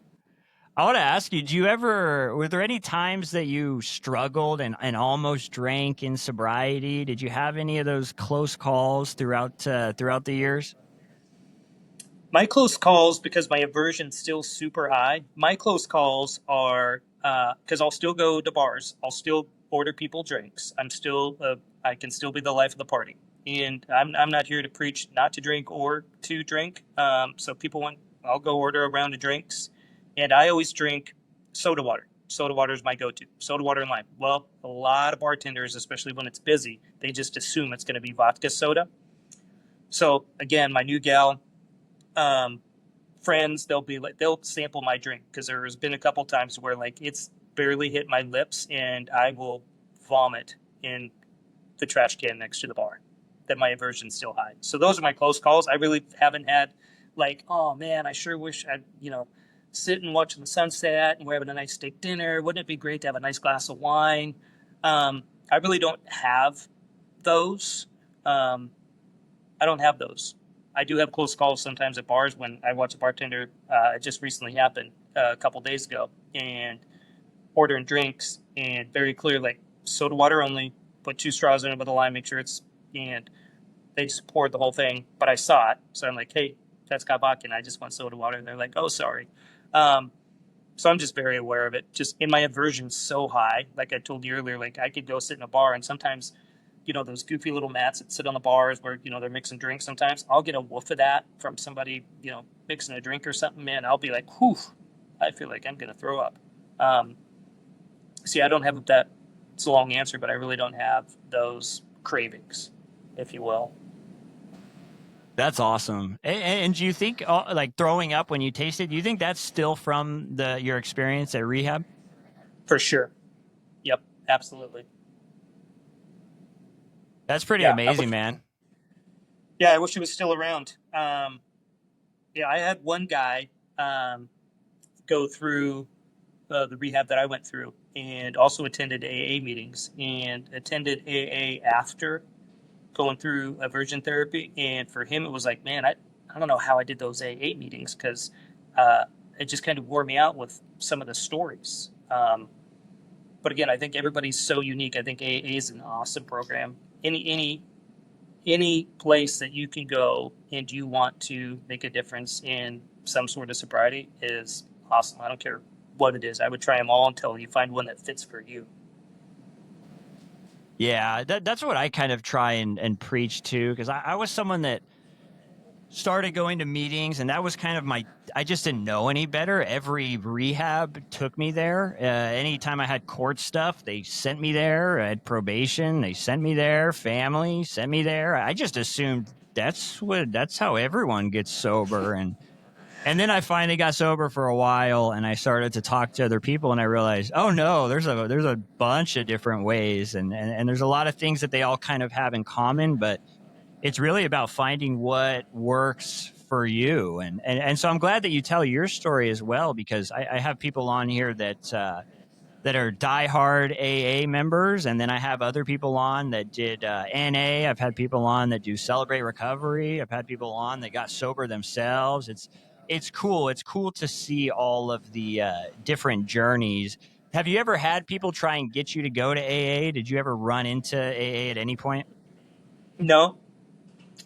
I want to ask you, were there any times that you struggled and almost drank in sobriety? Did you have any of those close calls throughout the years? My close calls, because my aversion's still super high, my close calls are because I'll still go to bars. I'll still order people drinks. I can still be the life of the party. And I'm not here to preach not to drink or to drink. So I'll go order a round of drinks. And I always drink soda water. Soda water is my go-to. Soda water and lime. Well, a lot of bartenders, especially when it's busy, they just assume it's going to be vodka soda. So again, my new gal, friends, they'll sample my drink because there's been a couple times where like it's barely hit my lips and I will vomit in the trash can next to the bar. That my aversion's still high. So those are my close calls. I really haven't had like, oh man, I sure wish I'd sit and watch the sunset and we're having a nice steak dinner. Wouldn't it be great to have a nice glass of wine? I really don't have those. I don't have those. I do have close calls sometimes at bars when I watch a bartender. It just recently happened a couple days ago, and ordering drinks and very clear, like soda water only. Put 2 straws in it with a lime. Make sure and they just poured the whole thing. But I saw it, so I'm like, hey, that's got vodka, and I just want soda water. And they're like, oh, sorry. So I'm just very aware of it. Just in my aversion's so high, like I told you earlier, like I could go sit in a bar and sometimes those goofy little mats that sit on the bars where, they're mixing drinks sometimes. I'll get a whiff of that from somebody, mixing a drink or something, man. I'll be like, whew, I feel like I'm going to throw up. See, I don't have that. It's a long answer, but I really don't have those cravings, if you will. That's awesome. And do you think like throwing up when you taste it, do you think that's still from your experience at rehab? For sure. Yep, absolutely. That's pretty amazing, man. Yeah, I wish he was still around. Yeah, I had one guy go through the rehab that I went through and also attended AA meetings and attended AA after going through aversion therapy. And for him, it was like, man, I don't know how I did those AA meetings because it just kind of wore me out with some of the stories. But again, I think everybody's so unique. I think AA is an awesome program. Any place that you can go and you want to make a difference in some sort of sobriety is awesome. I don't care what it is. I would try them all until you find one that fits for you. Yeah, that's what I kind of try and preach too, because I was someone that started going to meetings, and that was kind of I just didn't know any better. Every rehab took me there. Anytime I had court stuff, they sent me there. I had probation, they sent me there. Family sent me there. I just assumed that's how everyone gets sober. And then I finally got sober for a while, and I started to talk to other people, and I realized, oh no, there's a bunch of different ways, and there's a lot of things that they all kind of have in common, but it's really about finding what works for you. And so I'm glad that you tell your story as well, because I have people on here that are diehard AA members, and then I have other people on that did NA. I've had people on that do Celebrate Recovery. I've had people on that got sober themselves. It's cool. It's cool to see all of the different journeys. Have you ever had people try and get you to go to AA? Did you ever run into AA at any point? No,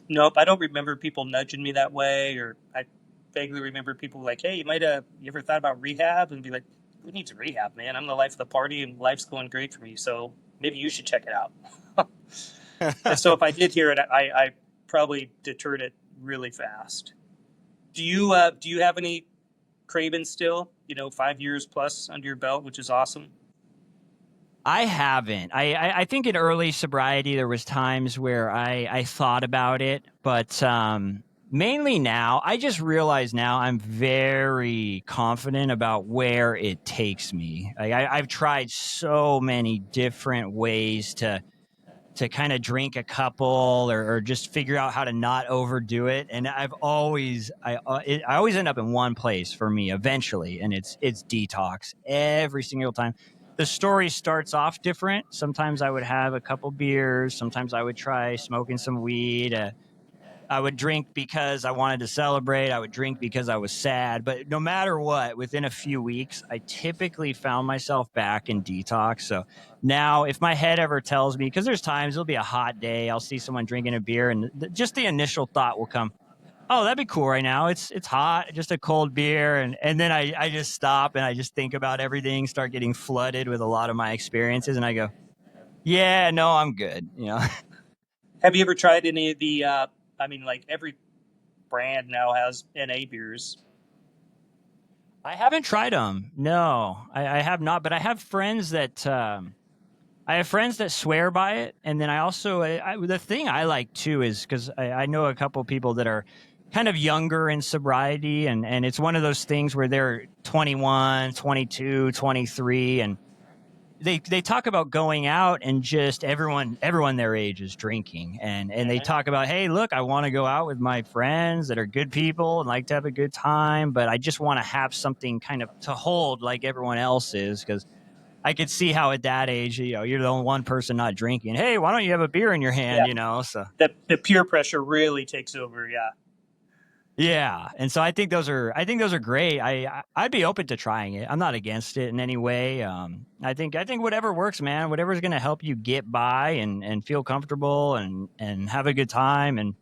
nope. I don't remember people nudging me that way, or I vaguely remember people like, "Hey, you ever thought about rehab?" And be like, "Who needs rehab, man? I'm the life of the party, and life's going great for me. So maybe you should check it out." And so if I did hear it, I probably deterred it really fast. Do you have any cravings still? 5 years plus under your belt, which is awesome. I haven't. I think in early sobriety there was times where I thought about it, but mainly now I just realize now I'm very confident about where it takes me. I've tried so many different ways to kind of drink a couple, or just figure out how to not overdo it. And I always end up in one place for me eventually, and it's detox every single time. The story starts off different. Sometimes I would have a couple beers. Sometimes I would try smoking some weed. I would drink because I wanted to celebrate. I would drink because I was sad. But no matter what, within a few weeks, I typically found myself back in detox. So now, if my head ever tells me, because there's times it'll be a hot day, I'll see someone drinking a beer, and just the initial thought will come, "Oh, that'd be cool right now. It's hot, just a cold beer," and then I just stop and I just think about everything, start getting flooded with a lot of my experiences, and I go, "Yeah, no, I'm good." Have you ever tried any of the? I mean, like every brand now has NA beers. I haven't tried them. No, I have not. But I have friends that swear by it, and then I also the thing I like too is because I know a couple people that are kind of younger in sobriety, and it's one of those things where they're 21, 22, 23, and they talk about going out, and just everyone their age is drinking, and they Mm-hmm. talk about, hey, look, I want to go out with my friends that are good people and like to have a good time, but I just want to have something kind of to hold like everyone else is, because I could see how at that age, you're the only one person not drinking. Hey, why don't you have a beer in your hand? Yeah, So the peer pressure really takes over. Yeah, yeah, and so I think those are great. I'd be open to trying it. I'm not against it in any way. I think whatever works, man. Whatever's going to help you get by and feel comfortable and have a good time and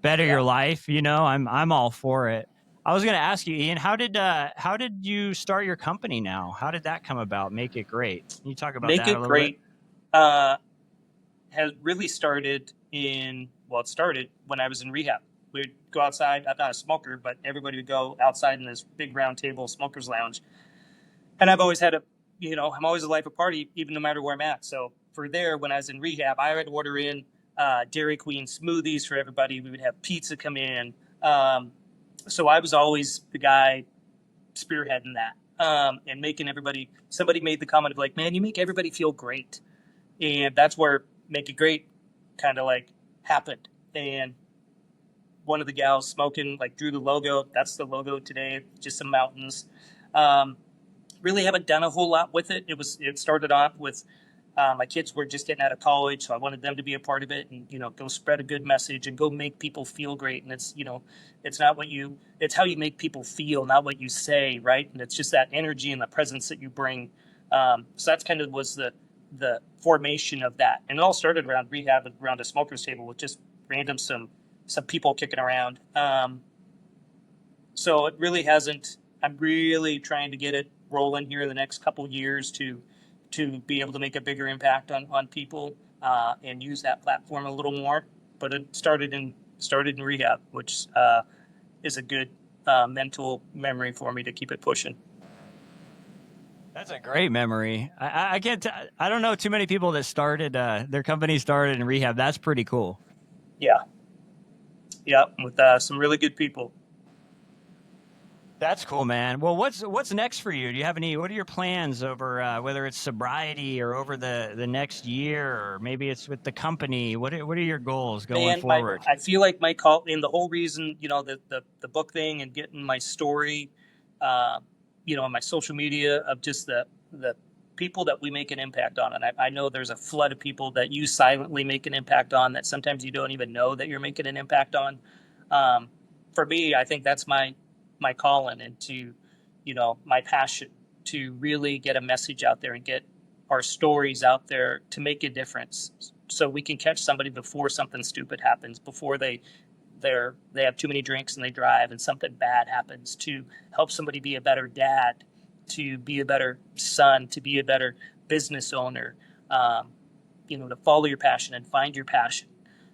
better yeah. your life. I'm all for it. I was going to ask you, Ian, how did you start your company now? How did that come about? Make it great. Can you talk about Make that it a little bit? great. Has really started it started when I was in rehab. We'd go outside. I'm not a smoker, but everybody would go outside in this big round table smokers lounge. And I've always I'm always a life of party, even no matter where I'm at. So for there, when I was in rehab, I would order in Dairy Queen smoothies for everybody. We would have pizza come in. So I was always the guy spearheading that, and making everybody. Somebody made the comment of like, "Man, you make everybody feel great," and that's where "Make It Great" kind of like happened. And one of the gals smoking like drew the logo. That's the logo today. Just some mountains. Um, really haven't done a whole lot with it. It started off with my kids were just getting out of college, so I wanted them to be a part of it, and go spread a good message and go make people feel great. And it's not it's how you make people feel, not what you say, right? And it's just that energy and the presence that you bring. So that's kind of was the formation of that, and it all started around rehab, around a smokers table with just random some people kicking around. So it really hasn't. I'm really trying to get it rolling here in the next couple years to be able to make a bigger impact on people, and use that platform a little more. But it started in Started in rehab, which is a good mental memory for me to keep it pushing. That's a great memory. I can't. I don't know too many people that started their company started in rehab. That's pretty cool. Yeah, yeah, with some really good people. That's cool, man. Well, what's next for you? Do you have any? What are your plans over whether it's sobriety or over the next year, or maybe it's with the company? What are your goals going Man, forward? I feel like my call and the whole reason, the book thing and getting my story, uh, on my social media of just the people that we make an impact on. And I know there's a flood of people that you silently make an impact on that sometimes you don't even know that you're making an impact on. Um, for me, I think that's my calling into, my passion to really get a message out there and get our stories out there to make a difference so we can catch somebody before something stupid happens, before they have too many drinks and they drive and something bad happens, to help somebody be a better dad, to be a better son, to be a better business owner, to follow your passion and find your passion.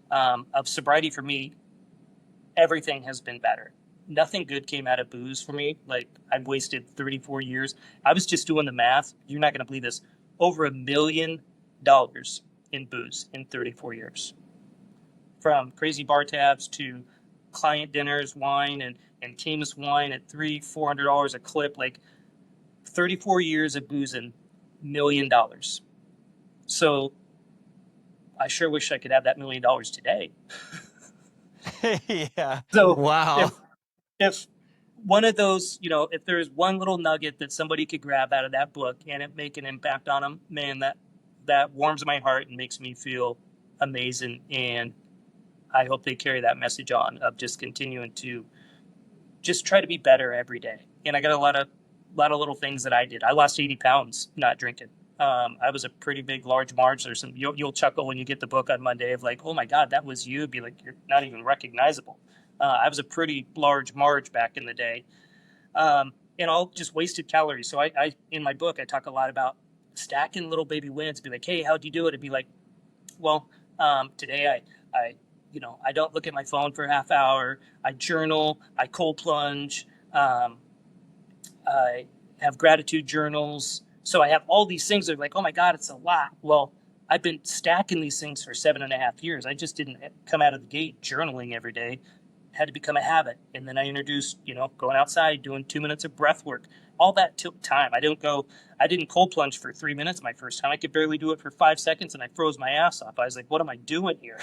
Of sobriety for me, everything has been better. Nothing good came out of booze for me. Like, I've wasted 34 years. I was just doing the math. You're not going to believe this. Over $1 million in booze in 34 years. From crazy bar tabs to client dinners, wine and King's wine at $300-400 a clip. Like, 34 years of boozing, $1 million. So I sure wish I could have that $1 million today. Yeah. So Wow. if one of those, if there's one little nugget that somebody could grab out of that book and it make an impact on them, man, that warms my heart and makes me feel amazing. And I hope they carry that message on of just continuing to just try to be better every day. And I got a lot of little things that I did. I lost 80 pounds not drinking. I was a pretty big, large Marge. There's some you'll chuckle when you get the book on Monday of like, oh my God, that was you. Be like, you're not even recognizable. I was a pretty large Marge back in the day, and all just wasted calories. So I in my book I talk a lot about stacking little baby wins. Be like, hey, how'd you do it? It'd be like, well, today I don't look at my phone for a half hour. I journal. I cold plunge. Um, I have gratitude journals. So I have all these things that are like, oh my God, it's a lot. Well, I've been stacking these things for 7.5 years. I just didn't come out of the gate journaling every day. Had to become a habit. And then I introduced, going outside, doing 2 minutes of breath work. All that took time. I didn't cold plunge for 3 minutes my first time. I could barely do it for 5 seconds and I froze my ass off. I was like, what am I doing here?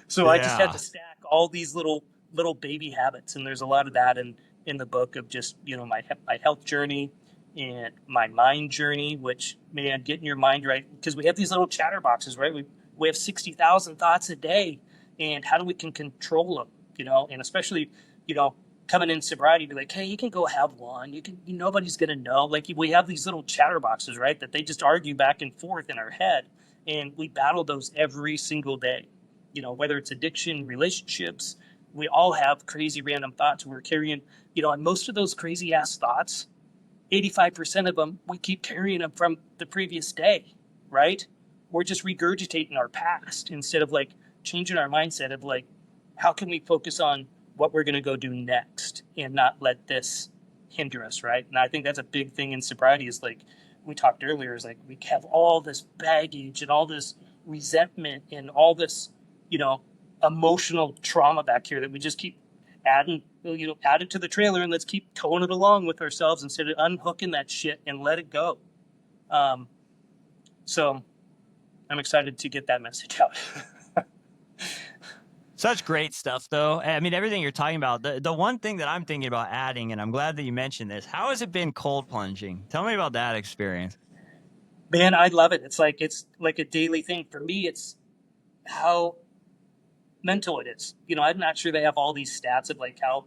So I just had Yeah. to stack all these little baby habits, and there's a lot of that in the book of just my health journey and my mind journey. Which, man, getting your mind right, because we have these little chatterboxes, right? We have 60,000 thoughts a day, and how do we can control them? And especially coming in sobriety, be like, hey, you can go have one. You can nobody's gonna know. Like, we have these little chatterboxes, right? That they just argue back and forth in our head, and we battle those every single day. Whether it's addiction, relationships, we all have crazy random thoughts we're carrying, and most of those crazy ass thoughts, 85% of them, we keep carrying them from the previous day, right? We're just regurgitating our past instead of like changing our mindset of like, how can we focus on what we're going to go do next and not let this hinder us, right? And I think that's a big thing in sobriety is like, we talked earlier, is like we have all this baggage and all this resentment and all this, you know, emotional trauma back here that we just keep add it to the trailer and let's keep towing it along with ourselves instead of unhooking that shit and let it go. Um, so I'm excited to get that message out. Such great stuff, though. I mean, everything you're talking about. The one thing that I'm thinking about adding, and I'm glad that you mentioned this. How has it been cold plunging? Tell me about that experience. Man, I love it. It's like a daily thing for me. It's how mental it is. I'm not sure they have all these stats of like how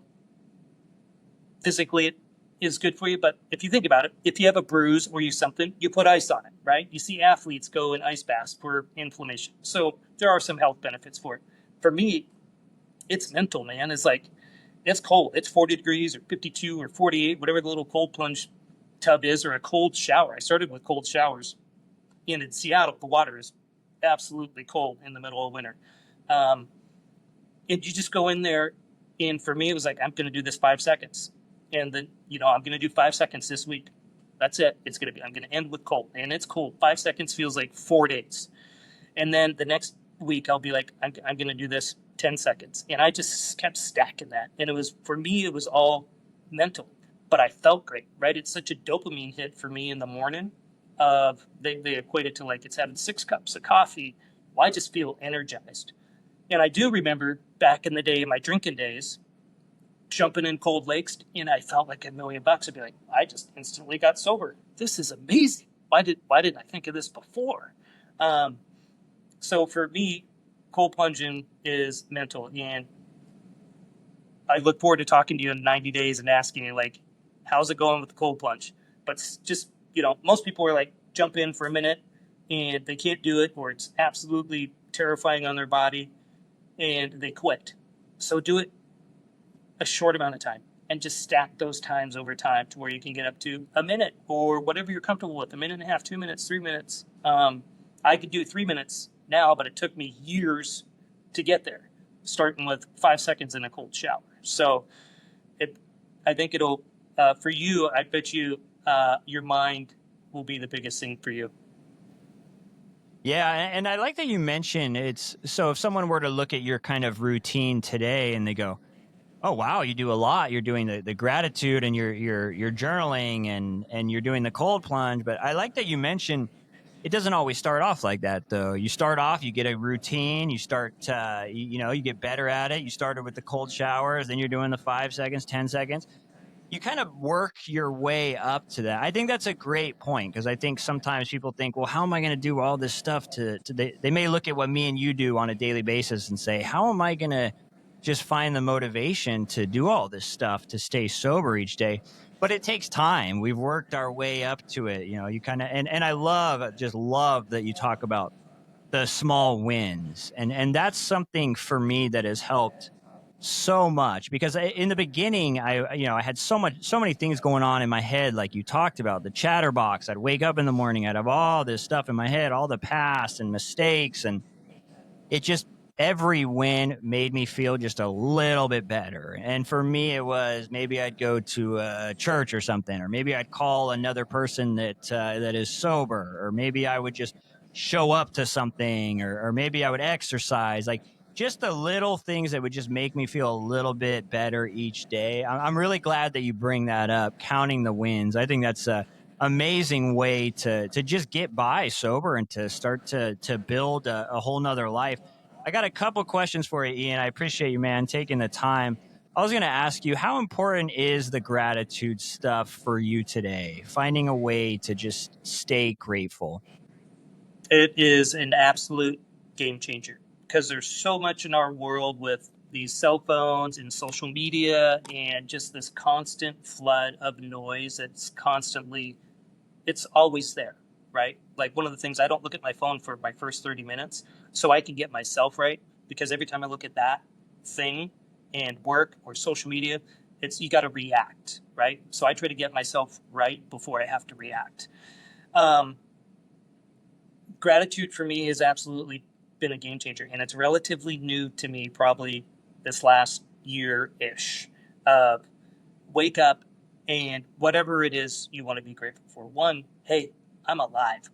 physically it is good for you, but if you think about it, if you have a bruise or something, you put ice on it, right? You see athletes go in ice baths for inflammation. So there are some health benefits for it. For me, it's mental, man. It's like, it's cold. It's 40 degrees or 52 or 48, whatever the little cold plunge tub is, or a cold shower. I started with cold showers. And in Seattle, the water is absolutely cold in the middle of winter. Um, And you just go in there. And for me, it was like, I'm going to do this 5 seconds. And then, I'm going to do 5 seconds this week. That's it. I'm going to end with cold. And it's cool. 5 seconds feels like 4 days. And then the next week, I'll be like, I'm going to do this 10 seconds. And I just kept stacking that. And for me, it was all mental, but I felt great, right? It's such a dopamine hit for me in the morning. They equate it to like it's having 6 cups of coffee. Well, I just feel energized. And I do remember back in the day, my drinking days, jumping in cold lakes, and I felt like $1,000,000. I'd be like, I just instantly got sober. This is amazing. Why didn't I think of this before? Um, so for me, cold plunging is mental, and I look forward to talking to you in 90 days and asking you like, how's it going with the cold plunge? But just most people are like jump in for a minute and they can't do it, or it's absolutely terrifying on their body, and they quit. So do it a short amount of time and just stack those times over time to where you can get up to a minute or whatever you're comfortable with, a minute and a half, 2 minutes, 3 minutes. I could do 3 minutes now, but it took me years to get there, starting with 5 seconds in a cold shower. So I think it'll, for you, I bet you your mind will be the biggest thing for you. Yeah, and I like that you mentioned so if someone were to look at your kind of routine today and they go, oh wow, you do a lot. You're doing the gratitude and you're journaling and you're doing the cold plunge. But I like that you mentioned it doesn't always start off like that though. You start off, you get a routine, you start you get better at it. You started with the cold showers, then you're doing the 5 seconds, 10 seconds. You kind of work your way up to that. I think that's a great point, because I think sometimes people think, well, how am I going to do all this stuff they may look at what me and you do on a daily basis and say, how am I going to just find the motivation to do all this stuff to stay sober each day? But it takes time. We've worked our way up to it. You kind of, and I just love that you talk about the small wins. And that's something for me that has helped so much, because in the beginning, I had so many things going on in my head, like you talked about the chatterbox. I'd wake up in the morning, I'd have all this stuff in my head, all the past and mistakes, and it just, every win made me feel just a little bit better. And for me, it was maybe I'd go to a church or something, or maybe I'd call another person that is sober, or maybe I would just show up to something, or maybe I would exercise, like just the little things that would just make me feel a little bit better each day. I'm really glad that you bring that up, counting the wins. I think that's a amazing way to just get by sober and to start to build a whole nother life. I got a couple questions for you, Ian. I appreciate you, man, taking the time. I was going to ask you, how important is the gratitude stuff for you today? Finding a way to just stay grateful. It is an absolute game changer because there's so much in our world with these cell phones and social media and just this constant flood of noise it's always there, right? Like one of the things, I don't look at my phone for my first 30 minutes so I can get myself right, because every time I look at that thing and work or social media, you got to react, right? So I try to get myself right before I have to react. Um, Gratitude for me has absolutely been a game changer, and it's relatively new to me, probably this last year-ish. Wake up and whatever it is you want to be grateful for. One, hey, I'm alive.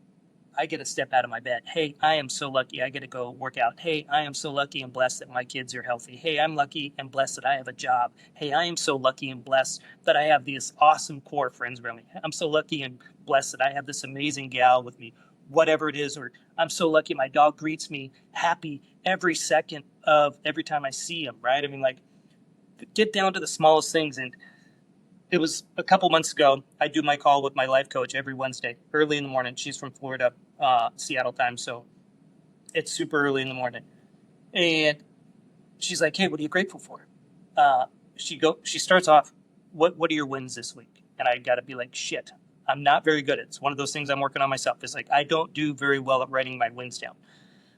I get to step out of my bed. Hey, I am so lucky I get to go work out. Hey, I am so lucky and blessed that my kids are healthy. Hey, I'm lucky and blessed that I have a job. Hey, I am so lucky and blessed that I have these awesome core friends around me. I'm so lucky and blessed that I have this amazing gal with me, whatever it is. Or I'm so lucky my dog greets me happy every second of every time I see him, right? I mean, like, get down to the smallest things. And it was a couple months ago. I do my call with my life coach every Wednesday, early in the morning. She's from Florida, Seattle time, so it's super early in the morning. And she's like, "Hey, what are you grateful for?" She starts off, "What are your wins this week?" And I got to be like, "Shit, I'm not very good at it." It's one of those things I'm working on myself. It's like I don't do very well at writing my wins down.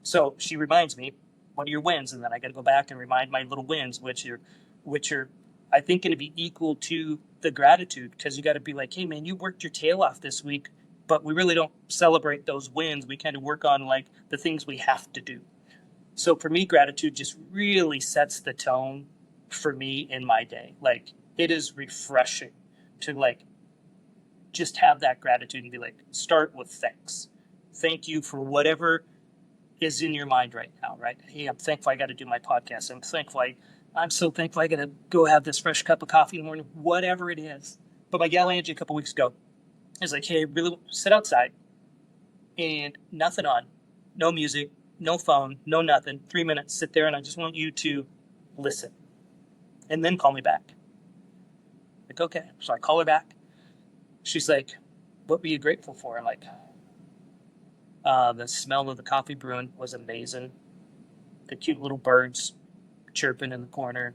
So she reminds me, "What are your wins?" And then I got to go back and remind my little wins, which are I think going to be equal to the gratitude, because you got to be like, "Hey man, you worked your tail off this week," but we really don't celebrate those wins. We kind of work on like the things we have to do. So for me, gratitude just really sets the tone for me in my day. Like, it is refreshing to like just have that gratitude and be like, start with thanks. Thank you for whatever is in your mind right now, right? Hey, I'm thankful I got to do my podcast. I'm so thankful I got to go have this fresh cup of coffee in the morning, whatever it is. But my gal Angie a couple weeks ago is like, hey, really sit outside and nothing on, no music, no phone, no nothing. 3 minutes, sit there, and I just want you to listen, and then call me back. Like, okay. So I call her back. She's like, what were you grateful for? I'm like, the smell of the coffee brewing was amazing. The cute little birds chirping in the corner,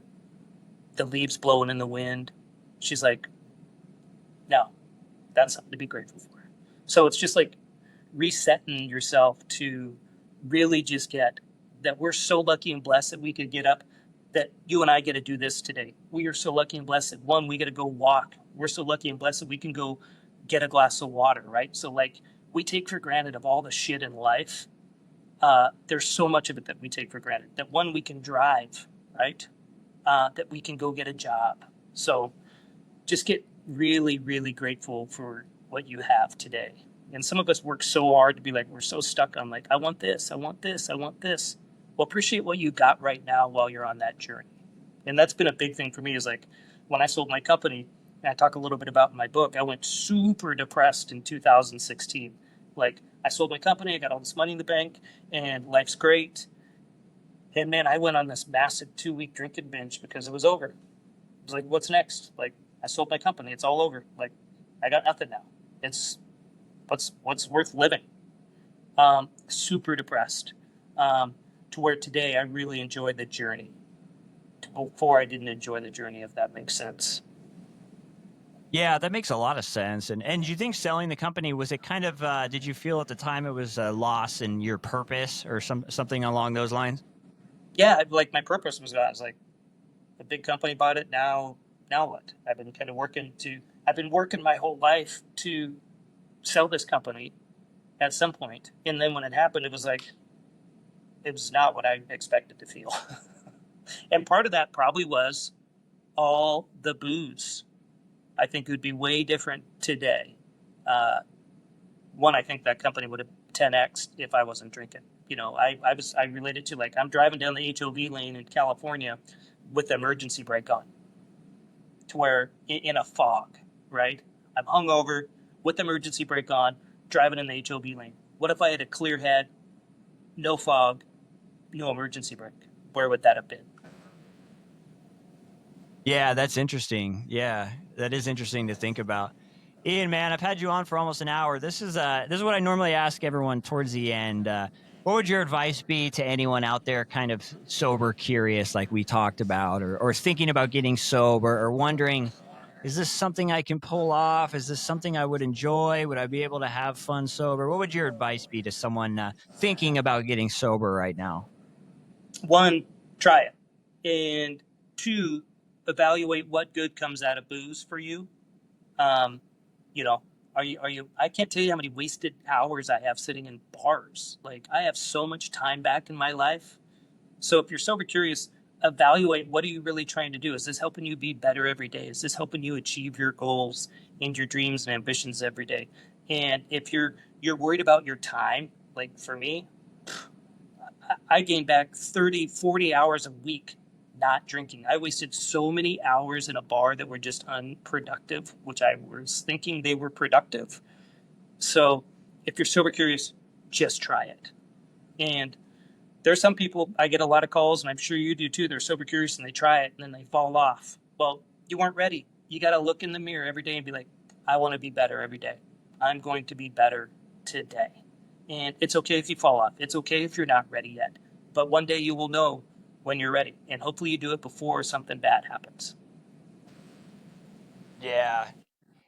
the leaves blowing in the wind. She's like, no, that's something to be grateful for. So it's just like resetting yourself to really just get that we're so lucky and blessed that we could get up, that you and I get to do this today. We are so lucky and blessed that, one, we get to go walk. We're so lucky and blessed that we can go get a glass of water, right? So like, we take for granted of all the shit in life. There's so much of it that we take for granted. That, one, we can drive, right? That we can go get a job. So just get really, really grateful for what you have today. And some of us work so hard to be like, we're so stuck on like, I want this, I want this, I want this. Well, appreciate what you got right now while you're on that journey. And that's been a big thing for me, is like, when I sold my company, and I talk a little bit about in my book, I went super depressed in 2016. Like, I sold my company, I got all this money in the bank, and life's great. And man, I went on this massive 2-week drinking binge because it was over. It was like, what's next? Like, I sold my company, it's all over. Like, I got nothing now. It's what's worth living. Super depressed. To where today I really enjoy the journey. Before I didn't enjoy the journey, if that makes sense. Yeah, that makes a lot of sense. And do you think selling the company, was it kind of, did you feel at the time it was a loss in your purpose or something along those lines? Yeah, like my purpose was, I was like, a big company bought it. Now what? I've been working my whole life to sell this company at some point. And then when it happened, it was like, it was not what I expected to feel. And part of that probably was all the booze. I think it would be way different today. Uh, One, I think that company would have 10x if I wasn't drinking. You know, I related to, like, I'm driving down the HOV lane in California with the emergency brake on, to where in a fog, right? I'm hungover with the emergency brake on, driving in the HOV lane. What if I had a clear head, no fog, no emergency brake? Where would that have been? Yeah, that's interesting. Yeah, that is interesting to think about. Ian, man, I've had you on for almost an hour. This is what I normally ask everyone towards the end. What would your advice be to anyone out there kind of sober curious, like we talked about, or thinking about getting sober, or wondering, is this something I can pull off? Is this something I would enjoy? Would I be able to have fun sober? What would your advice be to someone thinking about getting sober right now? One, try it. And two, evaluate what good comes out of booze for you. Um, you know, I can't tell you how many wasted hours I have sitting in bars. Like, I have so much time back in my life. So if you're sober curious, evaluate, what are you really trying to do? Is this helping you be better every day? Is this helping you achieve your goals and your dreams and ambitions every day? And if you're worried about your time, like for me, I gained back 30, 40 hours a week not drinking. I wasted so many hours in a bar that were just unproductive, which I was thinking they were productive. So if you're sober curious, just try it. And there's some people, I get a lot of calls, and I'm sure you do too. They're sober curious and they try it and then they fall off. Well, you weren't ready. You got to look in the mirror every day and be like, I want to be better every day. I'm going to be better today. And it's okay if you fall off. It's okay if you're not ready yet. But one day you will know when you're ready. And hopefully you do it before something bad happens. Yeah.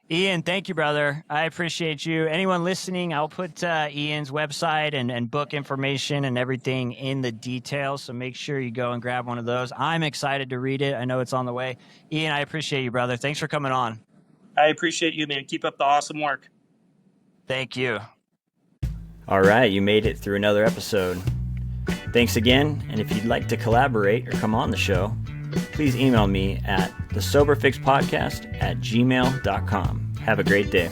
Ian, thank you, brother. I appreciate you. Anyone listening, I'll put Ian's website and book information and everything in the details. So make sure you go and grab one of those. I'm excited to read it. I know it's on the way. Ian, I appreciate you, brother. Thanks for coming on. I appreciate you, man. Keep up the awesome work. Thank you. All right, you made it through another episode. Thanks again, and if you'd like to collaborate or come on the show, please email me at thesoberfixpodcast@gmail.com. Have a great day.